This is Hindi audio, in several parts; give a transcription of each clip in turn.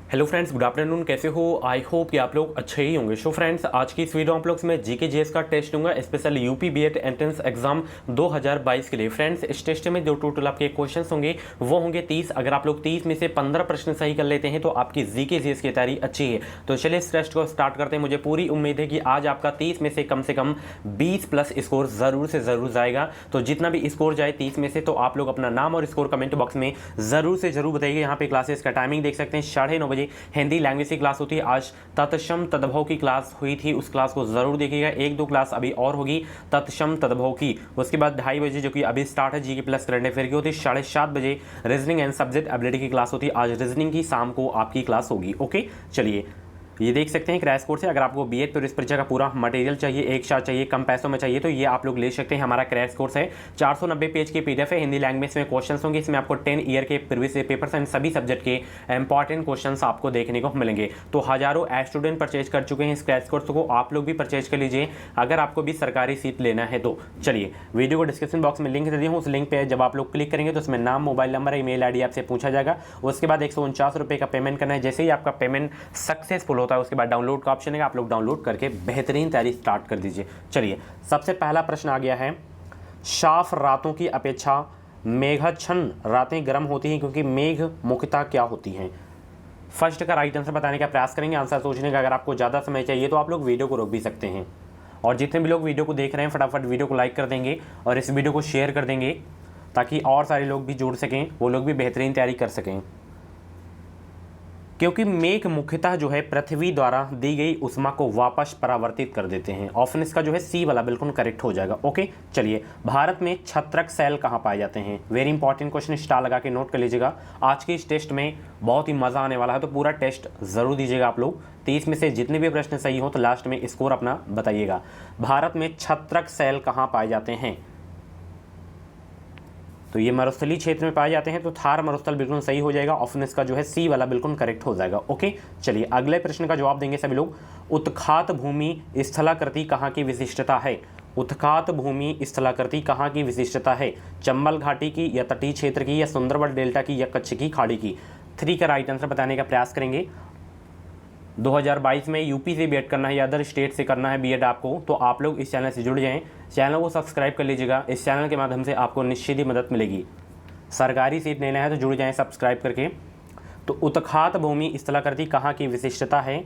Hello friends, good afternoon. कैसे हो? आई होप कि आप लोग अच्छे ही होंगे। सो फ्रेंड्स, आज की इस वीडियो आप लोग में जीके जीएस का टेस्ट दूंगा, special UP BEd entrance exam 2022 के लिए। फ्रेंड्स, इस टेस्ट में जो टोटल आपके क्वेश्चंस होंगे वो होंगे 30। अगर आप लोग 30 में से 15 प्रश्न सही कर लेते हैं तो आपकी जीके जीएस की तैयारी अच्छी है। तो चलिए इस टेस्ट को स्टार्ट करते हैं। मुझे पूरी उम्मीद है कि आज आपका 30 में से कम 20 प्लस स्कोर जरूर से जरूर जाएगा। तो जितना भी स्कोर जाए 30 में से, तो आप लोग अपना नाम और स्कोर कमेंट बॉक्स में जरूर से जरूर बताइए। यहाँ पे क्लासेस का टाइमिंग देख सकते हैं, 9:30 बजे हिंदी लैंग्वेज की क्लास होती है। आज तत्सम तद्भव की क्लास हुई थी, उस क्लास को जरूर देखिएगा। 1-2 क्लास अभी और होगी तत्सम तद्भव की। उसके बाद 2:30 बजे जो कि अभी स्टार्ट है जीके प्लस करंट अफेयर की होती है। 7:30 बजे रीजनिंग एंड सब्जेक्ट एबिलिटी की क्लास होती है। आज रीजनिंग की शाम को आपकी क्लास होगी। ओके, चलिए ये देख सकते हैं क्रैश कोर्स है। अगर आपको बीएड प्रवेश परीक्षा का पूरा मटेरियल चाहिए, एक साथ चाहिए, कम पैसों में चाहिए, तो ये आप लोग ले सकते हैं। हमारा क्रैश कोर्स है, 490 पेज की पीडीएफ है। हिंदी लैंग्वेज में क्वेश्चंस होंगे। इसमें आपको 10 ईयर के प्रीवियस पेपर्स एंड सभी सब्जेक्ट के इंपॉर्टेंट क्वेश्चंस आपको देखने को मिलेंगे। तो हजारों स्टूडेंट परचेज कर चुके हैं इस क्रैश कोर्स को, आप लोग भी परचेज कर लीजिए अगर आपको भी सरकारी सीट लेना है तो। चलिए, वीडियो को डिस्क्रिप्शन बॉक्स में लिंक दे दिया हूँ, उस लिंक पे जब आप लोग क्लिक करेंगे तो उसमें नाम, मोबाइल नंबर, ईमेल आईडी आपसे पूछा जाएगा। उसके बाद 149 रुपये का पेमेंट करना है। जैसे ही आपका पेमेंट सक्सेसफुल होता है उसके बाद डाउनलोड का ऑप्शन है, आप लोग डाउनलोड करके बेहतरीन तैयारी स्टार्ट कर दीजिए। चलिए, सबसे पहला प्रश्न आ गया है। साफ रातों की अपेक्षा मेघाच्छन्न रातें गर्म होती हैं क्योंकि मेघ मुख्यतः क्या होती हैं? फर्स्ट का राइट आंसर बताने का प्रयास करेंगे। आंसर सोचने का अगर आपको ज़्यादा समय चाहिए तो आप लोग वीडियो को रोक भी सकते हैं। और जितने भी लोग वीडियो को देख रहे हैं फटाफट वीडियो को लाइक कर देंगे और इस वीडियो को शेयर कर देंगे ताकि और सारे लोग भी जुड़ सकें, वो लोग भी बेहतरीन तैयारी कर सकें। क्योंकि मेघ मुख्यतः जो है पृथ्वी द्वारा दी गई उष्मा को वापस परावर्तित कर देते हैं। ऑप्शन इसका जो है सी वाला बिल्कुल करेक्ट हो जाएगा। ओके, चलिए, भारत में छत्रक सेल कहाँ पाए जाते हैं? वेरी इंपॉर्टेंट क्वेश्चन, स्टार लगा के नोट कर लीजिएगा। आज के इस टेस्ट में बहुत ही मजा आने वाला है, तो पूरा टेस्ट जरूर दीजिएगा आप लोग। 30 में से जितने भी प्रश्न सही हो तो लास्ट में स्कोर अपना बताइएगा। भारत में छत्रक सेल कहाँ पाए जाते हैं? तो ये मरुस्थलीय क्षेत्र में पाए जाते हैं, तो थार मरुस्थल बिल्कुल सही हो जाएगा। ऑप्शन इसका जो है सी वाला बिल्कुल करेक्ट हो जाएगा। ओके, चलिए अगले प्रश्न का जवाब देंगे सभी लोग। उत्खात भूमि स्थलाकृति कहाँ की विशिष्टता है? उत्खात भूमि स्थलाकृति कहाँ की विशिष्टता है? चंबल घाटी की, या तटीय क्षेत्र की, या सुंदरबन डेल्टा की, या कच्छ की खाड़ी की? 3 का राइट आंसर बताने का प्रयास करेंगे। 2022 में यूपी से बीएड करना है या अदर स्टेट से करना है बीएड आपको, तो आप लोग इस चैनल से जुड़ जाएं। चैनल को सब्सक्राइब कर लीजिएगा। इस चैनल के माध्यम से आपको निश्चित ही मदद मिलेगी। सरकारी सीट लेना है तो जुड़ जाएं सब्सक्राइब करके। तो उत्खात भूमि स्थलाकृति कहाँ की विशिष्टता है?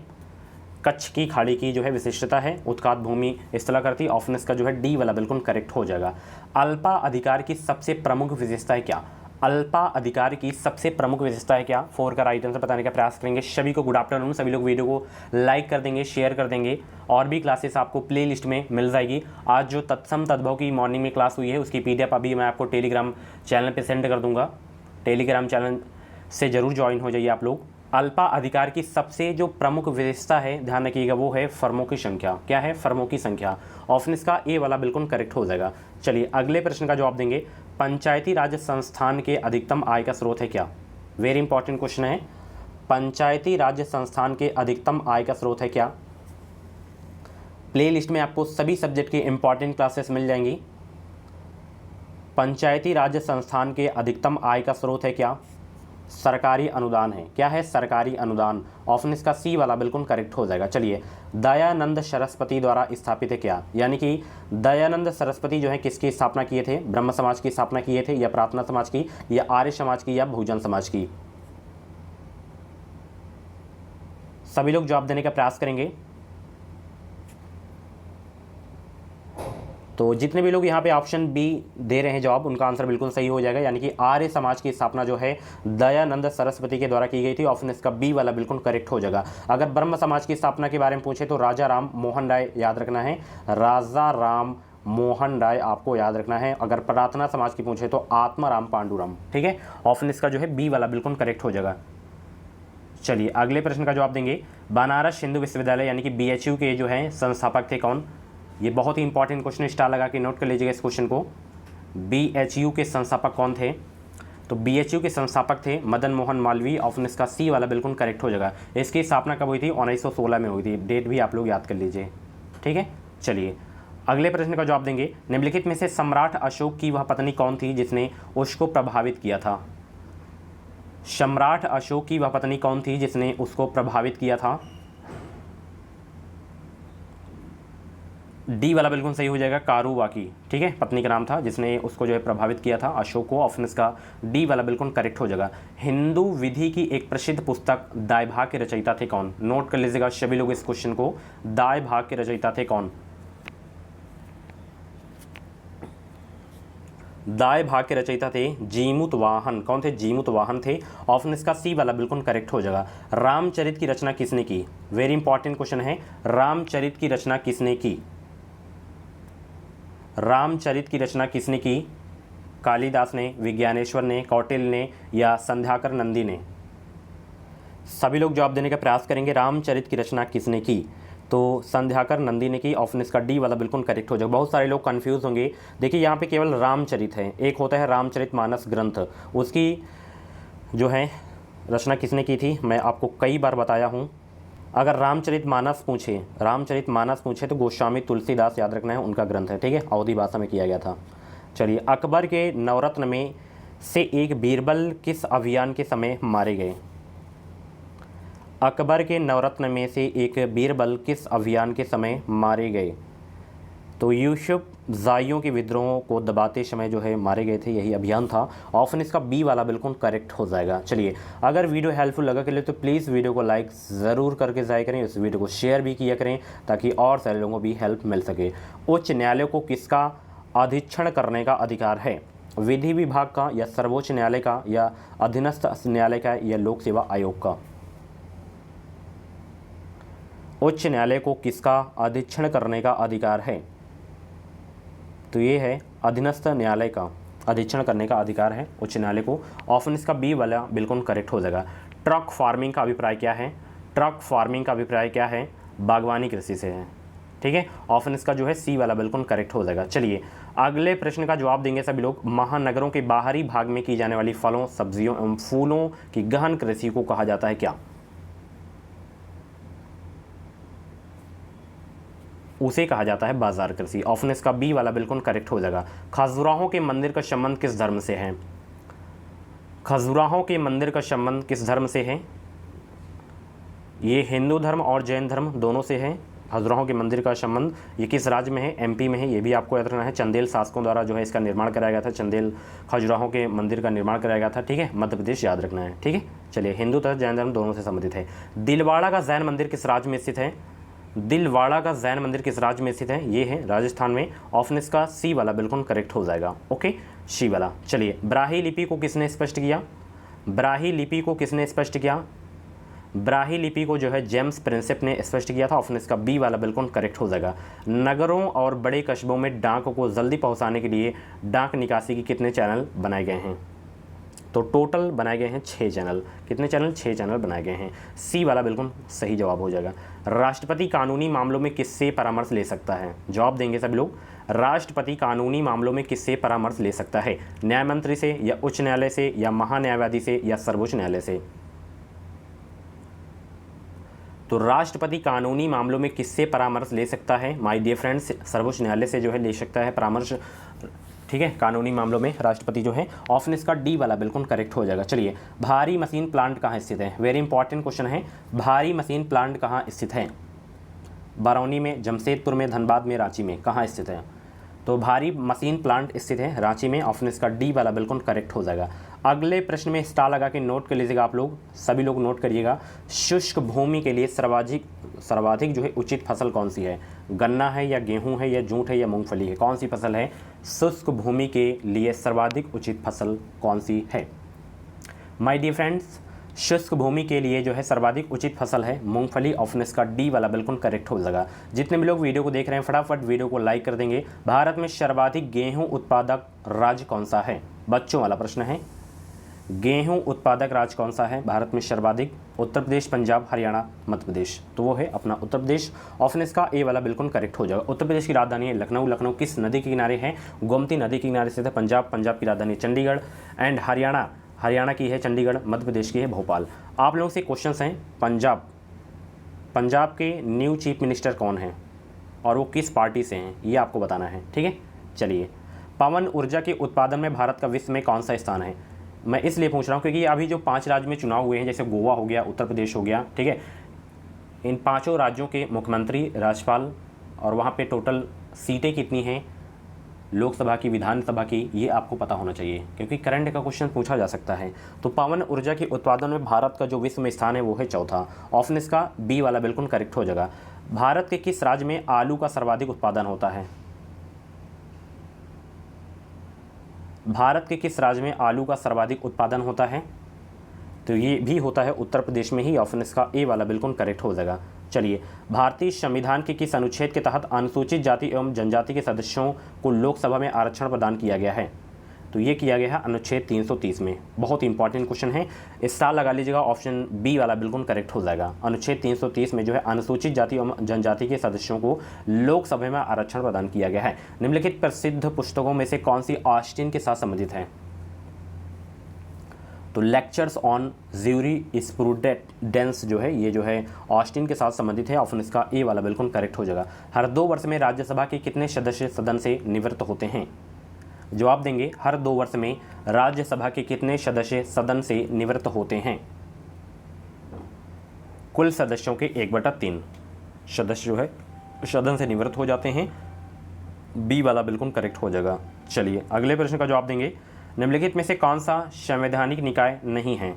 कच्छ की खाड़ी की जो है विशिष्टता है उत्खात भूमि स्थलाकृति। ऑप्शन इसका जो है डी वाला बिल्कुल करेक्ट हो जाएगा। अल्पा अधिकार की सबसे प्रमुख विशेषता है क्या? अल्पा अधिकार की सबसे प्रमुख विशेषता है क्या? 4 का राइट आंसर बताने का प्रयास करेंगे। सभी को गुड आफ्टरनून। सभी लोग वीडियो को लाइक कर देंगे, शेयर कर देंगे। और भी क्लासेस आपको प्ले लिस्ट में मिल जाएगी। आज जो तत्सम तद्भव की मॉर्निंग में क्लास हुई है उसकी पीडीएफ अभी मैं आपको टेलीग्राम चैनल पर सेंड कर दूंगा। टेलीग्राम चैनल से जरूर ज्वाइन हो जाइए आप लोग। अल्पा अधिकार की सबसे जो प्रमुख विशेषता है, ध्यान रखिएगा, वो है फर्मों की संख्या। क्या है? फर्मों की संख्या। ऑप्शन इसका ए वाला बिल्कुल करेक्ट हो जाएगा। चलिए अगले प्रश्न का जवाब देंगे। पंचायती राज संस्थान के अधिकतम आय का स्रोत है क्या? वेरी इंपॉर्टेंट क्वेश्चन है। पंचायती राज संस्थान के अधिकतम आय का स्रोत है क्या? प्ले लिस्ट में आपको सभी सब्जेक्ट की इंपॉर्टेंट क्लासेस मिल जाएंगी। पंचायती राज संस्थान के अधिकतम आय का स्रोत है क्या? सरकारी अनुदान है। क्या है? सरकारी अनुदान। ऑप्शन इसका सी वाला बिल्कुल करेक्ट हो जाएगा। चलिए, दयानंद सरस्वती द्वारा स्थापित है क्या? यानी कि दयानंद सरस्वती जो है किसकी स्थापना किए थे? ब्रह्म समाज की स्थापना किए थे, या प्रार्थना समाज की, या आर्य समाज की, या बहुजन समाज की? सभी लोग जवाब देने का प्रयास करेंगे। तो जितने भी लोग यहाँ पे ऑप्शन बी दे रहे हैं जवाब, उनका आंसर बिल्कुल सही हो जाएगा। यानी कि आर्य समाज की स्थापना जो है दयानंद सरस्वती के द्वारा की गई थी। ऑप्शन इसका बी वाला बिल्कुल करेक्ट हो जाएगा। अगर ब्रह्म समाज की स्थापना के बारे में पूछे तो राजा राम मोहन राय याद रखना है। राजा राम मोहन राय आपको याद रखना है। अगर प्रार्थना समाज की पूछे तो आत्माराम पांडुरंग। ठीक है, ऑप्शन इसका जो है बी वाला बिल्कुल करेक्ट हो जाएगा। चलिए अगले प्रश्न का जवाब देंगे। बनारस हिंदू विश्वविद्यालय यानी कि बीएचयू के जो है संस्थापक थे कौन? ये बहुत ही इंपॉर्टेंट क्वेश्चन, स्टार लगा के नोट कर लीजिएगा इस क्वेश्चन को। बीएचयू के संस्थापक कौन थे? तो बीएचयू के संस्थापक थे मदन मोहन मालवीय। ऑप्शन इसका सी वाला बिल्कुल करेक्ट हो जाएगा। इसकी स्थापना कब हुई थी? 1916 में हुई थी। डेट भी आप लोग याद कर लीजिए। ठीक है, चलिए अगले प्रश्न का जवाब देंगे। निम्नलिखित में से सम्राट अशोक की वह पत्नी कौन थी जिसने उसको प्रभावित किया था? सम्राट अशोक की वह पत्नी कौन थी जिसने उसको प्रभावित किया था? डी वाला बिल्कुल सही हो जाएगा, कारुवाकी। ठीक है, पत्नी का नाम था जिसने उसको जो है प्रभावित किया था अशोक को। ऑप्शन इसका डी वाला बिल्कुल करेक्ट हो जाएगा। हिंदू विधि की एक प्रसिद्ध पुस्तक दाय भाग के रचयिता थे कौन? नोट कर लीजिएगा सभी लोग इस क्वेश्चन को। दाय भाग के रचयिता थे कौन? दाय भाग के रचयिता थे जीमूतवाहन। कौन थे? जीमूतवाहन थे। ऑप्शन इसका सी वाला बिल्कुल करेक्ट हो जाएगा। रामचरित की रचना किसने की? वेरी इंपॉर्टेंट क्वेश्चन है। रामचरित की रचना किसने की? रामचरित की रचना किसने की? कालिदास ने, विज्ञानेश्वर ने, कौटिल्य ने या संध्याकर नंदी ने? सभी लोग जवाब देने का प्रयास करेंगे। रामचरित की रचना किसने की? तो संध्याकर नंदी ने की। ऑप्शन इसका डी वाला बिल्कुल करेक्ट हो जाएगा। बहुत सारे लोग कंफ्यूज होंगे। देखिए यहाँ पे केवल रामचरित है, एक होता है रामचरितमानस ग्रंथ, उसकी जो है रचना किसने की थी मैं आपको कई बार बताया हूँ। अगर रामचरितमानस पूछे तो गोस्वामी तुलसीदास याद रखना है, उनका ग्रंथ है। ठीक है, अवधी भाषा में किया गया था। चलिए, अकबर के नवरत्न में से एक बीरबल किस अभियान के समय मारे गए? अकबर के नवरत्न में से एक बीरबल किस अभियान के समय मारे गए? तो यूसुफ जाइयों के विद्रोहों को दबाते समय जो है मारे गए थे, यही अभियान था। ऑप्शन इसका बी वाला बिल्कुल करेक्ट हो जाएगा। चलिए, अगर वीडियो हेल्पफुल लगा के लिए तो प्लीज़ वीडियो को लाइक ज़रूर करके जाया करें, इस वीडियो को शेयर भी किया करें ताकि और सारे लोगों को भी हेल्प मिल सके। उच्च न्यायालय को किसका अधीक्षण करने का अधिकार है? विधि विभाग का या सर्वोच्च न्यायालय का या अधीनस्थ न्यायालय का या लोक सेवा आयोग का? उच्च न्यायालय को किसका अधीक्षण करने का अधिकार है? तो ये है अधीनस्थ न्यायालय का अधीक्षण करने का अधिकार है उच्च न्यायालय को। ऑप्शन इसका बी वाला बिल्कुल करेक्ट हो जाएगा। ट्रक फार्मिंग का अभिप्राय क्या है? ट्रक फार्मिंग का अभिप्राय क्या है? बागवानी कृषि से है। ठीक है, ऑप्शन इसका जो है सी वाला बिल्कुल करेक्ट हो जाएगा। चलिए, अगले प्रश्न का जवाब देंगे सभी लोग। महानगरों के बाहरी भाग में की जाने वाली फलों, सब्जियों एवं फूलों की गहन कृषि को कहा जाता है क्या? उसे कहा जाता है बाजार कृषि। ऑप्शन इसका बी वाला बिल्कुल करेक्ट हो जाएगा। खजुराहो के मंदिर का संबंध किस धर्म से है? खजुराहो के मंदिर का संबंध किस धर्म से है? ये हिंदू धर्म और जैन धर्म दोनों से है। खजुराहो के मंदिर का संबंध ये किस राज्य में है? एमपी में है, ये भी आपको याद रखना है। चंदेल शासकों द्वारा जो है इसका निर्माण कराया गया था। चंदेल खजुराहो के मंदिर का निर्माण कराया गया था। ठीक है, मध्य प्रदेश याद रखना है। ठीक है, चलिए, हिंदू तथा जैन धर्म दोनों से संबंधित है। दिलवाड़ा का जैन मंदिर किस राज्य में स्थित है? दिलवाड़ा का जैन मंदिर किस राज्य में स्थित है? ये है राजस्थान में। ऑप्शन इसका सी वाला बिल्कुल करेक्ट हो जाएगा। ओके, सी वाला। चलिए, ब्राही लिपि को किसने स्पष्ट किया? ब्राही लिपि को किसने स्पष्ट किया? ब्राही लिपि को जो है जेम्स प्रिंसेप ने स्पष्ट किया था। ऑप्शन इसका बी वाला बिल्कुल करेक्ट हो जाएगा। नगरों और बड़े कस्बों में डाक को जल्दी पहुंचाने के लिए डाक निकासी के कितने चैनल बनाए गए हैं? तो टोटल बनाए गए हैं 6 चैनल। कितने चैनल? 6 चैनल बनाए गए हैं। सी वाला बिल्कुल सही जवाब हो जाएगा। राष्ट्रपति कानूनी मामलों में किससे परामर्श ले सकता है? जवाब देंगे सभी लोग। राष्ट्रपति कानूनी मामलों में किससे परामर्श ले सकता है? न्याय मंत्री से या उच्च न्यायालय से या महान्यायवादी से या सर्वोच्च न्यायालय से? तो राष्ट्रपति कानूनी मामलों में किससे परामर्श ले सकता है माय डियर फ्रेंड्स? सर्वोच्च न्यायालय से जो है ले सकता है परामर्श। ठीक है, कानूनी मामलों में राष्ट्रपति जो है। ऑप्शन इसका डी वाला बिल्कुल करेक्ट हो जाएगा। चलिए, भारी मशीन प्लांट कहाँ स्थित है? वेरी इंपॉर्टेंट क्वेश्चन है। भारी मशीन प्लांट कहाँ स्थित है? बरौनी में, जमशेदपुर में, धनबाद में, रांची में, कहाँ स्थित है? तो भारी मशीन प्लांट स्थित है रांची में। ऑप्शन इसका डी वाला बिल्कुल करेक्ट हो जाएगा। अगले प्रश्न में स्टार लगा के नोट कर लीजिएगा आप लोग, सभी लोग नोट करिएगा। शुष्क भूमि के लिए सर्वाधिक जो है उचित फसल कौन सी है? गन्ना है या गेहूं है या जूट है या मूंगफली है? कौन सी फसल है? शुष्क भूमि के लिए सर्वाधिक उचित फसल कौन सी है? माय डियर फ्रेंड्स, शुष्क भूमि के लिए जो है सर्वाधिक उचित फसल है मूंगफली। ऑप्शन इसका डी वाला बिल्कुल करेक्ट हो जाएगा। जितने भी लोग वीडियो को देख रहे हैं फटाफट वीडियो को लाइक कर देंगे। भारत में सर्वाधिक गेहूं उत्पादक राज्य कौन सा है? बच्चों वाला प्रश्न है। गेहूं उत्पादक राज्य कौन सा है भारत में सर्वाधिक? उत्तर प्रदेश, पंजाब, हरियाणा, मध्य प्रदेश। तो वो है अपना उत्तर प्रदेश। ऑप्शन इसका ए वाला बिल्कुल करेक्ट हो जाएगा। उत्तर प्रदेश की राजधानी है लखनऊ। लखनऊ किस नदी के किनारे है? गोमती नदी के किनारे स्थित है। पंजाब की राजधानी चंडीगढ़। एंड हरियाणा की है चंडीगढ़। मध्य प्रदेश की है भोपाल। आप लोगों से क्वेश्चंस हैं। पंजाब के न्यू चीफ मिनिस्टर कौन हैं और वो किस पार्टी से हैं, ये आपको बताना है। ठीक है, चलिए, पवन ऊर्जा के उत्पादन में भारत का विश्व में कौन सा स्थान है? मैं इसलिए पूछ रहा हूँ क्योंकि अभी जो 5 राज्य में चुनाव हुए हैं, जैसे गोवा हो गया, उत्तर प्रदेश हो गया, ठीक है, इन 5 राज्यों के मुख्यमंत्री, राज्यपाल और वहाँ पे टोटल सीटें कितनी हैं लोकसभा की, विधानसभा की, ये आपको पता होना चाहिए क्योंकि करंट का क्वेश्चन पूछा जा सकता है। तो पवन ऊर्जा के उत्पादन में भारत का जो विश्व में स्थान है वो है चौथा। ऑप्शन इसका बी वाला बिल्कुल करेक्ट हो जाएगा। भारत के किस राज्य में आलू का सर्वाधिक उत्पादन होता है? भारत के किस राज्य में आलू का सर्वाधिक उत्पादन होता है? तो ये भी होता है उत्तर प्रदेश में ही। ऑप्शन इसका ए वाला बिल्कुल करेक्ट हो जाएगा। चलिए, भारतीय संविधान के किस अनुच्छेद के तहत अनुसूचित जाति एवं जनजाति के सदस्यों को लोकसभा में आरक्षण प्रदान किया गया है? तो ये किया गया है अनुच्छेद 330 में। बहुत इंपॉर्टेंट क्वेश्चन है, स्टार लगा लीजिएगा, ऑप्शन बी वाला बिल्कुल करेक्ट हो जाएगा। अनुच्छेद 330 में जो है अनुसूचित जाति एवं जनजाति के सदस्यों को लोकसभा में आरक्षण प्रदान किया गया है। निम्नलिखित प्रसिद्ध पुस्तकों में से कौन सी ऑस्टिन के साथ संबंधित है? तो लेक्चर्स ऑन ज्यूरिस्प्रूडेंस जो है, ये जो है ऑस्टिन के साथ संबंधित है। ऑप्शन इसका ए वाला बिल्कुल करेक्ट हो जाएगा। हर 2 वर्ष में राज्यसभा के कितने सदस्य सदन से निवृत्त होते हैं? जवाब देंगे, हर 2 वर्ष में राज्यसभा के कितने सदस्य सदन से निवृत्त होते हैं? कुल सदस्यों के 1/3 सदस्य जो है सदन से निवृत्त हो जाते हैं। बी वाला बिल्कुल करेक्ट हो जाएगा। चलिए, अगले प्रश्न का जवाब देंगे, निम्नलिखित में से कौन सा संवैधानिक निकाय नहीं है?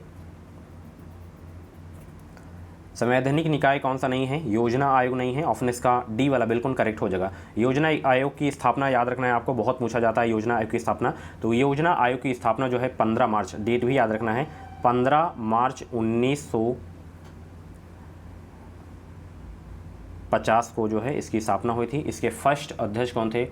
संवैधानिक निकाय कौन सा नहीं है? योजना आयोग नहीं है। ऑप्शन इसका डी वाला बिल्कुल करेक्ट हो जाएगा। योजना आयोग की स्थापना याद रखना है आपको, बहुत पूछा जाता है योजना आयोग की स्थापना। तो योजना आयोग की स्थापना जो है 15 मार्च, डेट भी याद रखना है, 15 मार्च 1950 को जो है इसकी स्थापना हुई थी। इसके फर्स्ट अध्यक्ष कौन थे?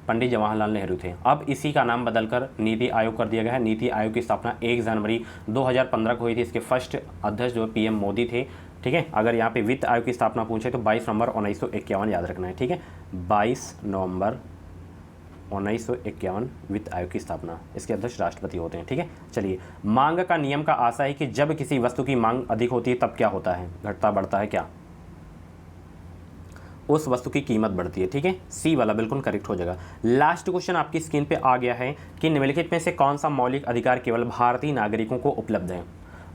पंडित जवाहरलाल नेहरू थे। अब इसी का नाम बदलकर नीति आयोग कर दिया गया है। नीति आयोग की स्थापना 1 जनवरी 2015 को हुई थी। इसके फर्स्ट अध्यक्ष जो पीएम मोदी थे, ठीक है। अगर यहाँ पे वित्त आयोग की स्थापना पूछे तो 22 नवंबर 1951 याद रखना है, ठीक है। 22 नवंबर 1951 वित्त आयोग की स्थापना। इसके अध्यक्ष राष्ट्रपति होते हैं, ठीक है। चलिए, मांग का नियम का आशय है कि जब किसी वस्तु की मांग अधिक होती है तब क्या होता है? घटता बढ़ता है क्या? उस वस्तु की कीमत बढ़ती है, ठीक है। सी वाला बिल्कुल करेक्ट हो जाएगा। लास्ट क्वेश्चन आपकी स्क्रीन पे आ गया है कि निम्नलिखित में से कौन सा मौलिक अधिकार केवल भारतीय नागरिकों को उपलब्ध है?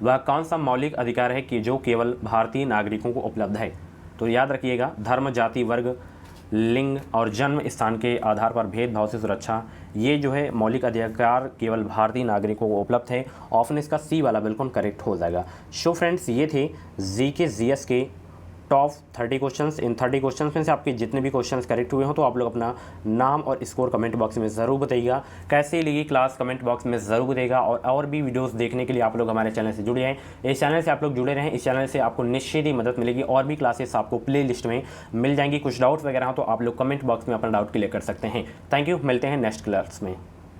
वह कौन सा मौलिक अधिकार है कि जो केवल भारतीय नागरिकों को उपलब्ध है? तो याद रखिएगा, धर्म, जाति, वर्ग, लिंग और जन्म स्थान के आधार पर भेदभाव से सुरक्षा, ये जो है मौलिक अधिकार केवल भारतीय नागरिकों को उपलब्ध है। ऑप्शन इसका सी वाला बिल्कुल करेक्ट हो जाएगा। सो फ्रेंड्स, ये थे जीके जीएस के टॉप 30 क्वेश्चंस। इन 30 क्वेश्चंस में से आपके जितने भी क्वेश्चंस करेक्ट हुए हो तो आप लोग अपना नाम और स्कोर कमेंट बॉक्स में ज़रूर बताइएगा। कैसे लगी क्लास कमेंट बॉक्स में ज़रूर बताइएगा। और भी वीडियोस देखने के लिए आप लोग हमारे चैनल से जुड़े हैं। इस चैनल से आप लोग जुड़े रहें, इस चैनल से आपको निश्चित ही मदद मिलेगी। और भी क्लासेस आपको प्ले लिस्ट में मिल जाएंगी। कुछ डाउट्स वगैरह हो तो आप लोग कमेंट बॉक्स में अपना डाउट क्लियर कर सकते हैं। थैंक यू, मिलते हैं नेक्स्ट क्लास में।